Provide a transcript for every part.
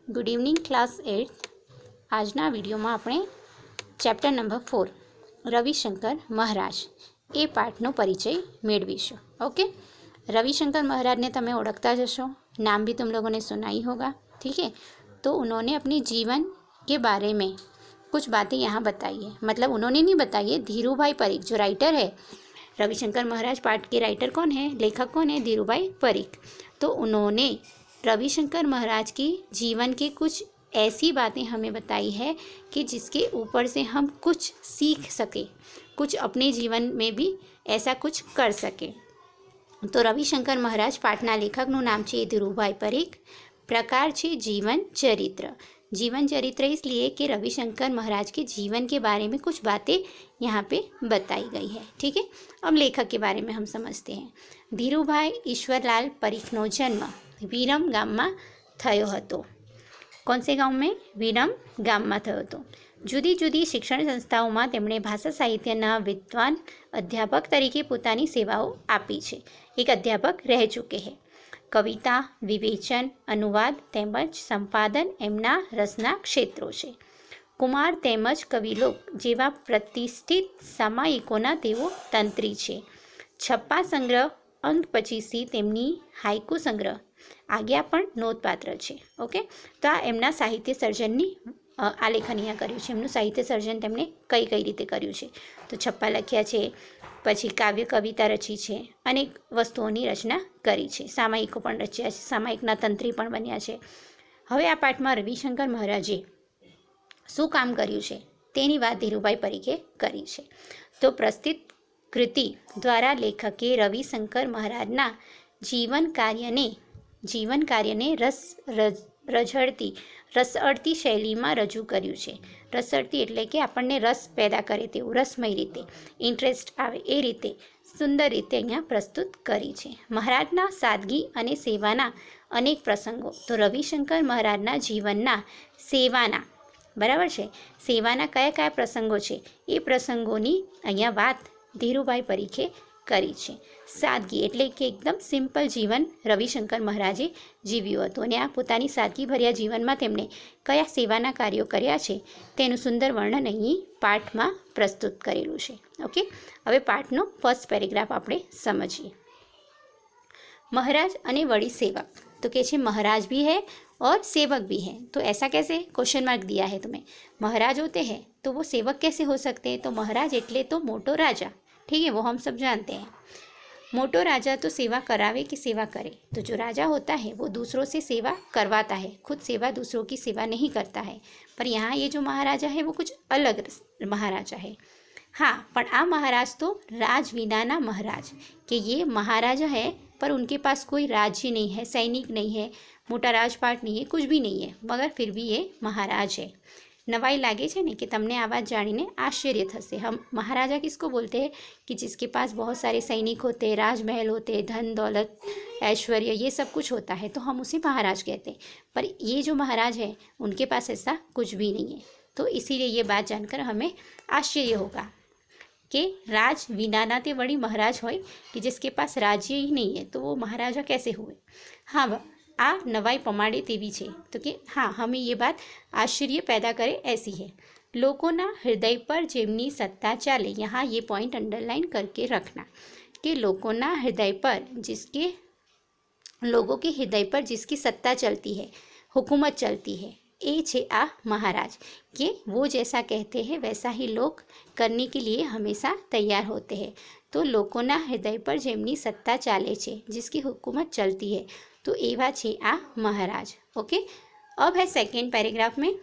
Good evening class 8. આજના વિડીયોમાં આપણે ચેપ્ટર નંબર 4 રવિશંકર મહારાજ એ પાઠનો પરિચય મેળવીશું. ओके, रविशंकर महाराज ने तमें ओळखता जशो, नाम भी तुम लोगों ने सुना ही होगा. ठीक है, तो उन्होंने अपने जीवन के बारे में कुछ बातें यहाँ बताई है. मतलब उन्होंने नहीं बताई है, धीरूभाई परीख जो राइटर है, रविशंकर महाराज पाठ के राइटर कौन है, लेखक कौन है, धीरूभाई परीख. तो उन्होंने रविशंकर महाराज की जीवन की कुछ ऐसी बातें हमें बताई है कि जिसके ऊपर से हम कुछ सीख सके, कुछ अपने जीवन में भी ऐसा कुछ कर सके. तो रविशंकर महाराज पाठना लेखकનું નામ છે ધીરુભાઈ પરીખ. प्रकार છે जीवन चरित्र. जीवन चरित्र इसलिए कि रविशंकर महाराज के जीवन के बारे में कुछ बातें यहाँ पे बताई गई है. ठीक है, अब लेखक के बारे में हम समझते हैं. धीरूभाई ईश्वरलाल परीखનો जन्म વિરમ ગામમાં થયો હતો. કોણ સે ગામ મેં? વિરમ ગામમાં થયો હતો. જુદી જુદી શિક્ષણ સંસ્થાઓમાં તેમણે ભાષા સાહિત્યના વિદ્વાન અધ્યાપક તરીકે પોતાની સેવાઓ આપી છે. એક અધ્યાપક રહી ચૂકે છે. કવિતા, વિવેચન, અનુવાદ તેમજ સંપાદન એમના રસના ક્ષેત્રો છે. કુમાર તેમજ કવિલોક જેવા પ્રતિષ્ઠિત સામાયિકોના તેઓ તંત્રી છે. છપ્પા સંગ્રહ અંક 25 તેમની હાઇકુ સંગ્રહ આજ્ઞા પણ નોંધપાત્ર છે. ઓકે, તો આ એમના સાહિત્ય સર્જનની આલેખન અહીંયા કર્યું છે. એમનું સાહિત્ય સર્જન તેમણે કઈ કઈ રીતે કર્યું છે, તો છપ્પા લખ્યા છે, પછી કાવ્ય કવિતા રચી છે, અનેક વસ્તુઓની રચના કરી છે, સામાયિકો પણ રચ્યા છે, સામાયિકના તંત્રી પણ બન્યા છે. હવે આ પાઠમાં રવિશંકર મહારાજે શું કામ કર્યું છે તેની વાત ધીરુભાઈ પરીખે કરી છે. તો પ્રસ્તુત કૃતિ દ્વારા લેખકે રવિશંકર મહારાજના જીવન કાર્યને રસઅડતી શૈલીમાં રજૂ કર્યું છે. રસઅડતી એટલે કે આપણને રસ પેદા કરે તેવું, રસમય રીતે, ઇન્ટરેસ્ટ આવે એ રીતે સુંદર રીતે અહીંયા પ્રસ્તુત કરી છે. મહારાજના સાદગી અને સેવાના અનેક પ્રસંગો. તો રવિશંકર મહારાજના જીવનના સેવાના, બરાબર છે, સેવાના કયા કયા પ્રસંગો છે એ પ્રસંગોની અહીંયા વાત ધીરુભાઈ પરીખે કરી છે. સાદગી એટલે કે એકદમ સિમ્પલ જીવન રવિશંકર મહારાજે જીવ્યું હતું, અને આ પોતાની સાદગીભર્યા જીવનમાં તેમણે કયા સેવાના કાર્યો કર્યા છે તેનું સુંદર વર્ણન અહીં પાઠમાં પ્રસ્તુત કરેલું છે. ઓકે, હવે પાઠનો ફર્સ્ટ પેરેગ્રાફ આપણે સમજીએ. महाराज અને वड़ी सेवक. तो कहते हैं महाराज भी है और सेवक भी है. तो ऐसा कैसे? क्वेश्चन मार्क दिया है तुम्हें. महाराज होते हैं तो वो सेवक कैसे हो सकते हैं? तो महाराज एटले तो मोटो राजा. ठीक है, वो हम सब जानते हैं. मोटो राजा तो सेवा करावे कि सेवा करे. तो जो राजा होता है वो दूसरों से सेवा करवाता है, खुद सेवा दूसरों की सेवा नहीं करता है. पर यहाँ ये जो महाराजा है वो कुछ अलग महाराजा है. हाँ, पर आ महाराज तो राज विनाना महाराज, कि ये महाराजा है पर उनके पास कोई राज्य नहीं है, सैनिक नहीं है, मोटा राजपाट नहीं है, कुछ भी नहीं है, मगर फिर भी ये महाराज है. नवाई लागे छे ने कि तमने आ बात जानीने आश्चर्य थशे. हम महाराजा किसको बोलते हैं? कि जिसके पास बहुत सारे सैनिक होते, राजमहल होते, धन दौलत ऐश्वर्य ये सब कुछ होता है, तो हम उसे महाराज कहते हैं. पर ये जो महाराज है उनके पास ऐसा कुछ भी नहीं है. तो इसीलिए ये बात जानकर हमें आश्चर्य होगा कि राज विनाना ते वड़ी महाराज होय, कि जिसके पास राज्य ही नहीं है तो वो महाराजा कैसे हुए. हाँ, आ नवाई पमाड़े तेवी छे. तो कि हाँ, हमें ये बात आश्चर्य पैदा करे ऐसी है. लोगों हृदय पर जेमनी सत्ता चाले. यहाँ ये पॉइंट अंडरलाइन करके रखना कि लोगों हृदय पर लोगों के हृदय पर जिसकी सत्ता चलती है, हुकूमत चलती है, ए छे आ महाराज. कि वो जैसा कहते हैं वैसा ही लोग करने के लिए हमेशा तैयार होते हैं. तो लोगों हृदय पर जेमनी सत्ता चाले छे, जिसकी हुकूमत चलती है, तो एवा छे आ महाराज. ओके, अब है सेकेंड पैराग्राफ में.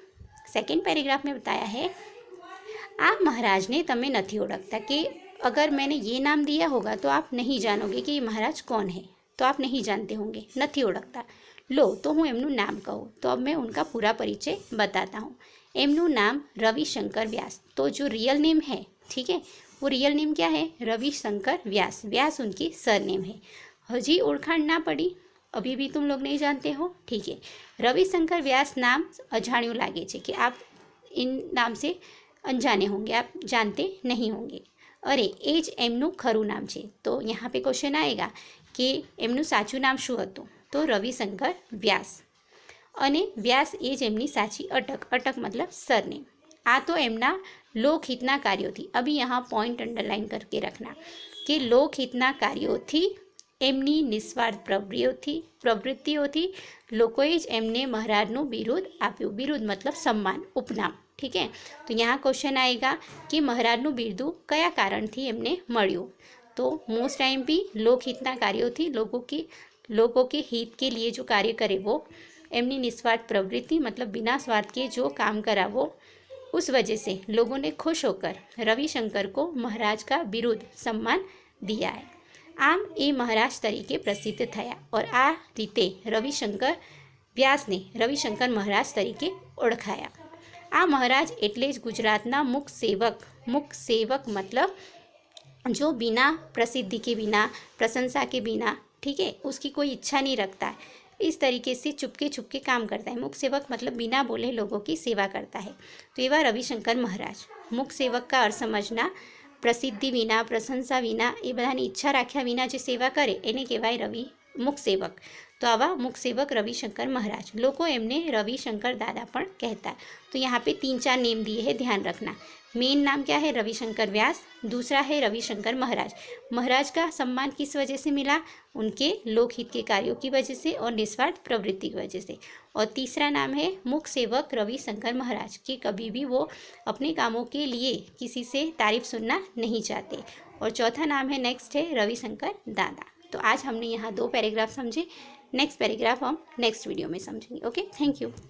सेकेंड पैराग्राफ में बताया है आ महाराज ने तमें नहीं ओळखता, कि अगर मैंने ये नाम दिया होगा तो आप नहीं जानोगे कि ये महाराज कौन है, तो आप नहीं जानते होंगे, नहीं ओळखता. लो तो हूँ एमનું नाम कहूँ. तो अब मैं उनका पूरा परिचय बताता हूँ. एमનું नाम रविशंकर व्यास. तो जो रियल नेम है, ठीक है, वो रियल नेम क्या है? रविशंकर व्यास. व्यास उनकी सरनेम है. हजी ओळखाण ना पड़ी, अभी भी तुम लोग नहीं जानते हो. ठीक है, रविशंकर व्यास नाम अजाण्યું लागे छे, कि आप इन नाम से अनजाने होंगे, आप जानते नहीं होंगे. अरे एज एमનું खरू नाम छे. तो यहाँ पे क्वेश्चन आएगा कि एमનું साचું नाम शुं हतुं? तो रविशंकर व्यास. અને વ્યાસ એ જ એમની સાચી અટક, અટક मतलब सरनेम। आ तो एमना लोकहितना कार्यों, अभी यहाँ पॉइंट अंडरलाइन करके रखना कि लोकहितना कार्यों एमनी निस्वार्थ प्रवृत्तिओथी लोकोए ज एमने महाराजनु बिरुद आप्युं। बिरुद मतलब सम्मान, उपनाम। ठीक है, तो यहाँ क्वेश्चन आएगा कि महाराजनु बिरुद कया कारणथी एमने मळ्युं। तो मोस्ट टाइम भी लोकहितना कार्यों थी, लोगों के हित के लिए जो कार्य करे वो, एमनी निस्वार्थ प्रवृत्ति मतलब बिना स्वार्थ के जो काम करा वो, उस वजह से लोगों ने खुश होकर रविशंकर को महाराज का बिरुद सम्मान दिया है। आम ए महाराज तरीके प्रसिद्ध थया और आ रीते रविशंकर व्यास ने रविशंकर महाराज तरीके ओळखाया। आ महाराज एटले ज गुजरातना मुख सेवक मतलब जो बिना प्रसिद्धि के, बिना प्रशंसा के, बिना, ठीक है, उसकी कोई इच्छा नहीं रखता है, इस तरीके से चुपके चुपके काम करता है। मुख सेवक मतलब बिना बोले लोगों की सेवा करता है। तो एवा रविशंकर महाराज। मुख सेवक का अर्थ समझना, प्रसिद्धि विना, प्रशंसा विना, ए बधानी इच्छा राख्या विना जे सेवा करे एने कहेवाय रवि मुख सेवक। तो आवा मुख सेवक रविशंकर महाराज। लोग एमने रविशंकर दादा पण कहता है। तो यहाँ पे 3-4 नेम दिए हैं, ध्यान रखना। मेन नाम क्या है? रविशंकर व्यास। दूसरा है रविशंकर महाराज। महाराज का सम्मान किस वजह से मिला? उनके लोकहित के कार्यों की वजह से और निस्वार्थ प्रवृत्ति की वजह से। और तीसरा नाम है मुख सेवक रविशंकर महाराज, कि कभी भी वो अपने कामों के लिए किसी से तारीफ सुनना नहीं चाहते। और चौथा नाम है, नेक्स्ट है रविशंकर दादा। तो आज हमने यहाँ 2 पैराग्राफ समझे। नेक्स्ट पैराग्राफ हम नेक्स्ट वीडियो में समझेंगे। Okay, thank you.